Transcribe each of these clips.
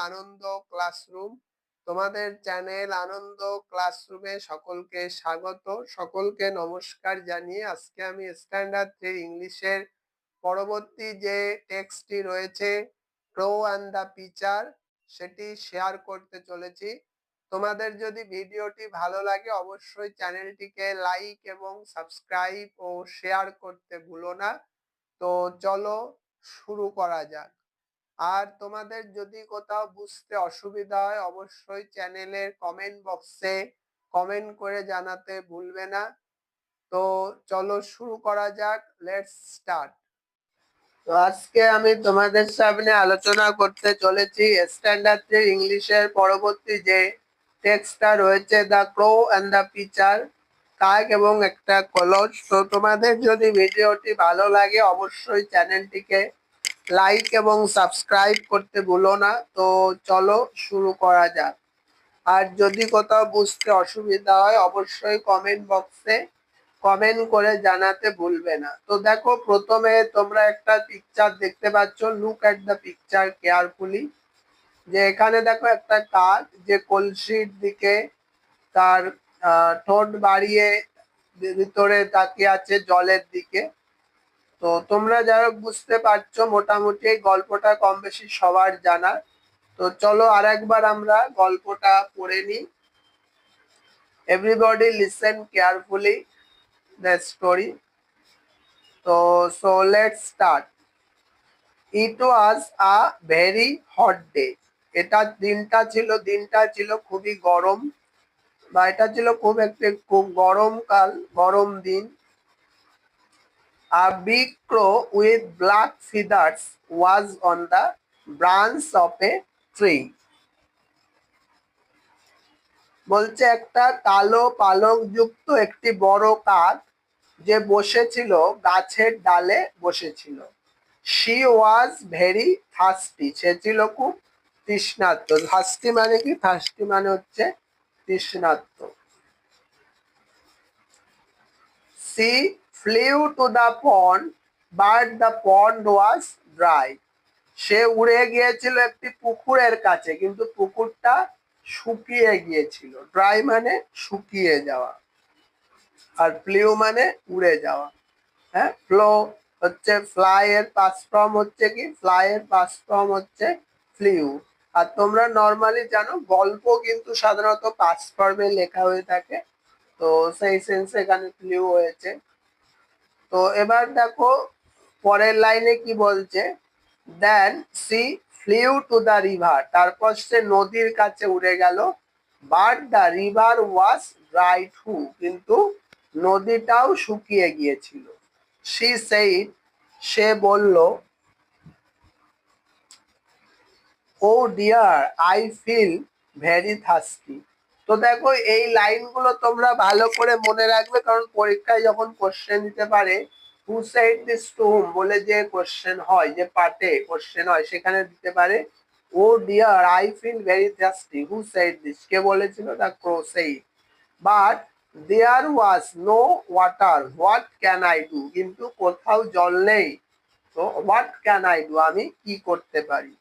আনন্দ classroom. তোমাদের channel আনন্দ ক্লাসরুমে সকলকে স্বাগত, সকলকে নমস্কার জানিয়ে আজকে আমি স্ট্যান্ডার্ড 3 ইংলিশের পরবর্তী যে টেক্সটটি রয়েছে ক্রো অ্যান্ড দ্য পিচার সেটি শেয়ার করতে চলেছি। তোমাদের যদি ভিডিওটি ভালো লাগে অবশ্যই চ্যানেলটিকে লাইক এবং সাবস্ক্রাইব ও শেয়ার করতে ভুলো না। তো চলো শুরু করা যাক। আর তোমাদের যদি কোথাও বুঝতে অসুবিধা হয় অবশ্যই চ্যানেলের কমেন্ট বক্সে কমেন্ট করে জানাতে ভুলবে না। তো চলো শুরু করা যাক, লেটস স্টার্ট। তো আজকে আমি তোমাদের সামনে আলোচনা করতে চলেছি স্ট্যান্ডার্ড 3 ইংলিশের পরবর্তী যে টেক্সটটা রয়েছে the crow and the pitcher, কাক এবং একটা কলস। তো তোমাদের যদি ভিডিওটি ভালো লাগে অবশ্যই চ্যানেলটিকে লাইক এবং সাবস্ক্রাইব করতে ভুলো না। তো চলো শুরু করা যাক। আর যদি কোথাও বুঝতে অসুবিধা হয় অবশ্যই কমেন্ট বক্সে কমেন্ট করে জানাতে ভুলবে না। তো দেখো প্রথমে তোমরা একটা পিকচার দেখতে পাচ্ছ, look at the picture carefully. যে এখানে দেখো একটা কাক যে কলসির দিকে তার ঠোঁট বাড়িয়ে ভিতরে তাকিয়ে আছে জলের দিকে। তো তোমরা যারা বুঝতে পারছো মোটামুটি এই গল্পটা কম বেশি সবার জানা। তো চলো আরেকবার আমরা গল্পটা পড়ে নিই। Everybody listen carefully the story. So let's start. It was a very hot day. দিনটা ছিল খুবই গরম, বা এটা ছিল খুব গরমকাল, গরম দিন। A big crow with black feathers was on the branch of a tree. বলছে একটা কালো পালক যুক্ত একটি বড় কাক যে বসেছিল গাছের ডালে বসেছিল। She was very thirsty. সে ছিল খুব তৃষ্ণার্ত। থার্স্টি মানে কি? থার্স্টি মানে হচ্ছে তৃষ্ণার্ত। She flew to the pond, but the pond was dry. সে উড়ে গিয়েছিল একটি পুকুরের কাছে, কিন্তু পুকুরটা শুকিয়ে গিয়েছিল। ড্রাই মানে শুকিয়ে যাওয়া, আর ফ্লিউ মানে উড়ে যাওয়া। হ্যাঁ, ফ্লো হচ্ছে ফ্লাই এর পাস্ট ফর্ম হচ্ছে কি? ফ্লাই এর পাস্ট ফর্ম হচ্ছে ফ্লিউ। আর তোমরা নর্মালি জানো গল্প কিন্তু সাধারণত পাস্ট ফর্মে লেখা হয়ে থাকে, তো সেই সেন্সে এখানে ফ্লিউ হয়েছে। তো এবার দেখো পরের লাইনে কি বলছে, then she flew to the river. তারপর সে নদীর কাছে উড়ে গেল। But the river was dry too, কিন্তু নদীটাও শুকিয়ে গিয়েছিল। সি সেইড, সে বলল, oh dear I feel very thirsty. তো দেখো এই লাইনগুলো তোমরা ভালো করে মনে রাখবে, কারণ পরীক্ষায় যখন কোশ্চেন দিতে পারে হু সেড দিস টু হুম বলে যে কোশ্চেন হয়, যে পার্টে কোশ্চেন হয়, সেখানে দিতে পারে oh dear I feel very thirsty, who said this, কে বলেছিল? The crow said. But there was no water, what can I do, কিন্তু কোথাও জল নেই, তো হোয়াট ক্যান আই ডু, আমি কি করতে পারি।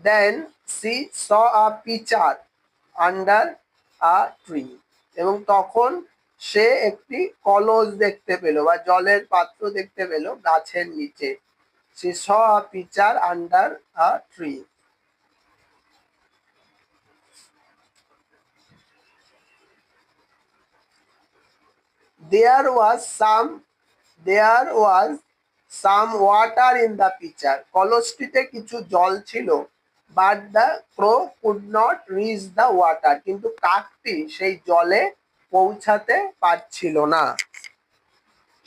Then she saw a pitcher under a tree, এবং তখন সে একটি কলস দেখতে পেল বা জলের পাত্র দেখতে পেল গাছের নিচে। She saw a pitcher under a tree. There was some water in the pitcher. কলসটিতে কিছু জল ছিল। But the crow could not reach the water. কিন্তু কাকটি সেই জলে পৌঁছাতে পারছিল না।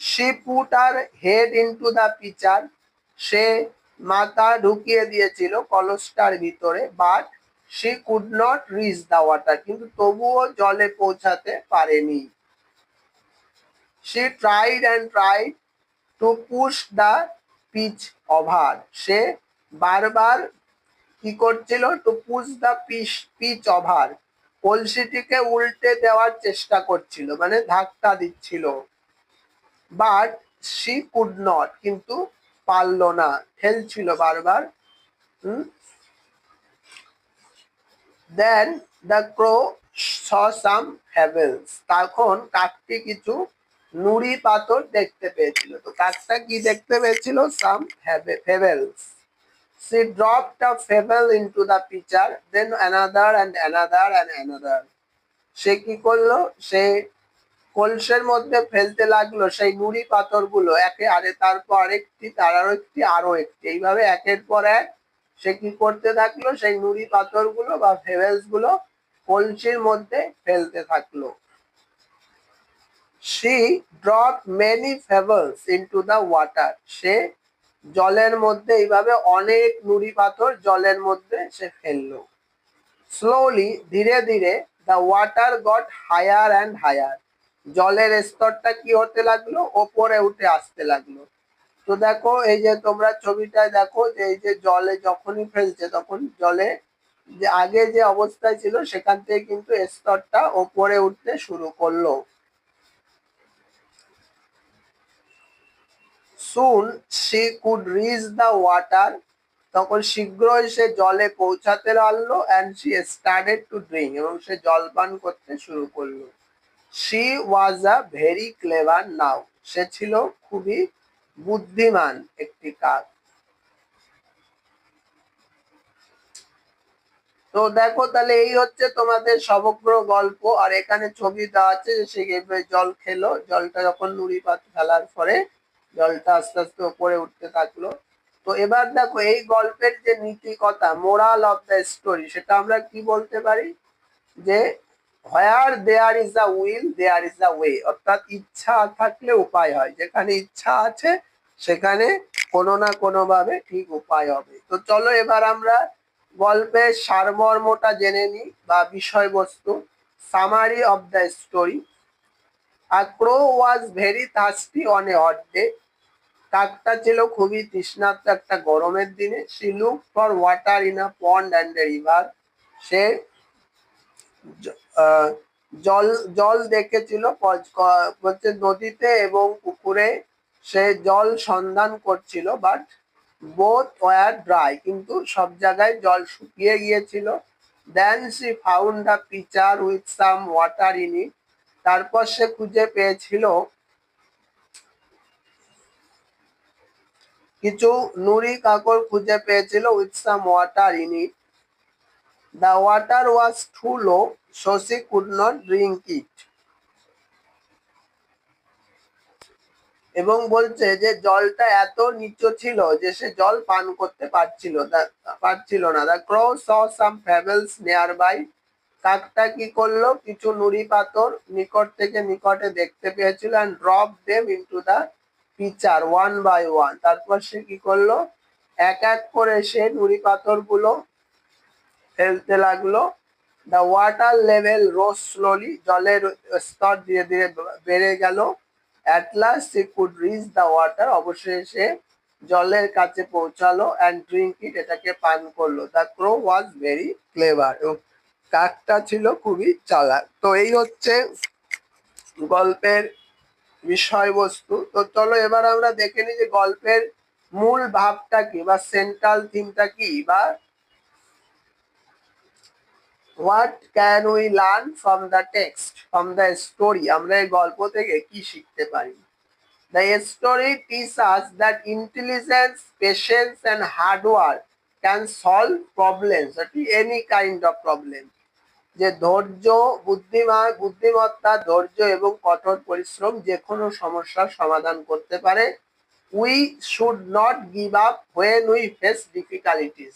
She put her head into the pitcher. সে মাথা ঢুকিয়ে দিয়েছিল কলসটার ভিতরে। But she could not reach the water. কিন্তু তবুও জলে পৌঁছাতে পারেনি। She tried and tried to push the pitch over. সে বারবার কি করছিল? To push the pitcher over, কলসিটিকে উল্টে দেওয়ার চেষ্টা করছিল, মানে ধাক্কা দিচ্ছিল। বাট শি কুড নট, কিন্তু পারল না, ঠেলছিল বারবার। দেন দ্য ক্রো স সাম হ্যাভেলস, তখন কাকটি কিছু নুড়ি পাথর দেখতে পেয়েছিল। তো কাকটা কি দেখতে পেয়েছিল? সাম Havells. She dropped a pebble into the pitcher, then another and another and another. সে কি করলো? সে কলসের মধ্যে ফেলতে লাগলো সেই নুড়ি পাথরগুলো, একে আরে তারপর আরেকটি, তার আরো একটি, আরো একটি, এইভাবে একের পর এক সে কি করতে থাকলো? সেই নুড়ি পাথরগুলো বা ফেভেলস গুলো কলসির মধ্যে ফেলতে থাকলো। She dropped many pebbles into the water. সে জলের মধ্যে এইভাবে অনেক নুড়ি পাথর জলের মধ্যে সে ফেললো। স্লোলি, ধীরে ধীরে, the water got higher and higher, জলের স্তরটা কি হতে লাগলো? ওপরে উঠে আসতে লাগলো। তো দেখো এই যে তোমরা ছবিটায় দেখো যে এই যে জলে যখনই ফেলছে তখন জলে যে আগে যে অবস্থায় ছিল সেখান থেকে কিন্তু স্তরটা ওপরে উঠতে শুরু করলো। Soon she could reach the water, তখন শীঘ্রই সে জলে পৌঁছাতে লাগলো। and she started to drink, এবং সে জলপান করতে শুরু করলো। she was a very clever now, সে ছিল খুবই বুদ্ধিমান একটি কাক। তো দেখো তাহলে এই হচ্ছে তোমাদের সমগ্র গল্প। আর এখানে ছবি দেওয়া আছে যে সে জল খেলো, জলটা যখন নুড়ি পাত ফেলার পরে জলটা আস্তে আস্তে উপরে উঠতে থাকলো। তো এবার দেখো এই গল্পের যে নীতি কথা, মোরাল অফ দ্য স্টোরি, সেটা আমরা কি বলতে পারি? যে where there is a will there is a way, অর্থাৎ ইচ্ছা থাকলে উপায় হয়, যেখানে ইচ্ছা আছে সেখানে কোনো না কোনো ভাবে ঠিক উপায় হবে। তো চলো এবার আমরা গল্পের সারমর্মটা জেনে নিই বা বিষয়বস্তু। Summary of the story. A crow was very thirsty on a hot day, কাকটা ছিল খুবই তৃষ্ণার্ত একটা গরমের দিনে। She look for water in a pond and a river, সে জল জল দেখেছিল বলছে নদীতে এবং পুকুরে সে জল সন্ধান করছিল, বাট বোথ ওয়ার ড্রাই, কিন্তু সব জায়গায় জল শুকিয়ে গিয়েছিল। Then she found a pitcher with some water in it, তারপর সে খুঁজে পেয়েছিল কিছু নুড়ি কাকড় খুঁজে পেয়েছিল, with some water in it. The water was too low, so she could not drink it, এবং বলছে যে জলটা এত নিচু ছিল যে সে জল পান করতে পারছিল না। The crow saw some pebbles nearby, কাকটা কি করলো? কিছু নুড়ি পাথর নিকট থেকে নিকটে দেখতে পেয়েছিল। And drop them into the pitcher one by one, তারপর সে কি করলো? এক এক করে সে নুড়ি পাথর গুলো ফেলতে লাগলো। The water level rose slowly, জলের স্তর ধীরে ধীরে বেড়ে গেল। At last C could reach the water, অবশেষে সে জলের কাছে পৌঁছালো। অ্যান্ড ড্রিঙ্ক ইট, এটাকে পান করলো। The crow was very clever, এবং কাকটা ছিল খুবই চালাক। তো এই হচ্ছে গল্পের বিষয়বস্তু। তো চলো এবার আমরা দেখে নিই যে গল্পের মূল ভাবটা কি বা সেন্ট্রাল থিমটা কি, বা what can we learn from the text, from the story, আমরা এই গল্প থেকে কি শিখতে পারি? The story teach us that intelligence, patience and hard work can solve problems, any kind of problem, যে ধৈর্য, বুদ্ধিমত্তা, ধৈর্য এবং কঠোর পরিশ্রম যে কোনো সমস্যার সমাধান করতে পারে। We should not give up when we face difficulties,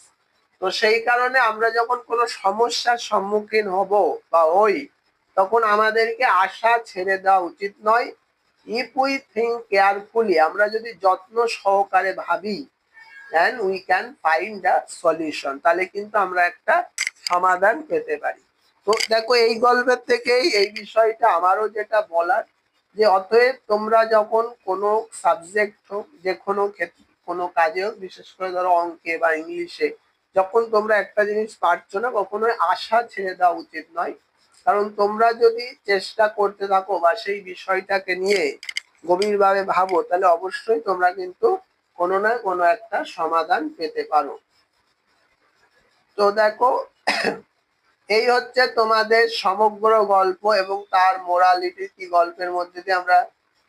তো সেই কারণে আমরা যখন কোনো সমস্যার সম্মুখীন হব বা হই তখন আমাদেরকে আশা ছেড়ে দেওয়া উচিত নয়। ইফ উই থিঙ্ক কেয়ারফুলি, আমরা যদি যত্ন সহকারে ভাবি, then we can find a solution, তাহলে কিন্তু আমরা একটা সমাধান পেতে পারি। তো দেখো এই গল্পের থেকেই এই বিষয়টা আমারও যেটা বলার, যে অতএব তোমরা যখন কোনো সাবজেক্ট হোক, যে কোনো ক্ষেত্রে কোনো কাজে হোক, বিশেষ করে ধরো অঙ্কে বা ইংলিশে, যখন তোমরা একটা জিনিস পারছো না কখনোই আশা ছেড়ে দেওয়া উচিত নয়। কারণ তোমরা যদি চেষ্টা করতে থাকো বা সেই বিষয়টাকে নিয়ে গভীরভাবে ভাবো, তাহলে অবশ্যই তোমরা কিন্তু কোনো না কোনো একটা সমাধান পেতে পারো। তো দেখো এই হচ্ছে তোমাদের সমগ্র গল্প এবং তার মোরালিটি কি, গল্পের মধ্যে দিয়ে আমরা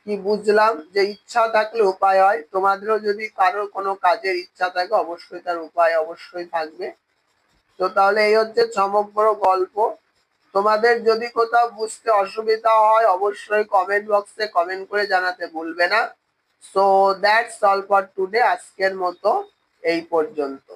কি বুঝলাম যে ইচ্ছা থাকলে উপায় হয়। তোমাদেরও যদি কারোর কোনো কাজের ইচ্ছা থাকে অবশ্যই তার উপায় অবশ্যই থাকবে। তো তাহলে এই হচ্ছে সমগ্র গল্প। তোমাদের যদি কোথাও বুঝতে অসুবিধা হয় অবশ্যই কমেন্ট বক্সে কমেন্ট করে জানাতে ভুলবে না। So that's all for today, আজকের মতো এই পর্যন্ত।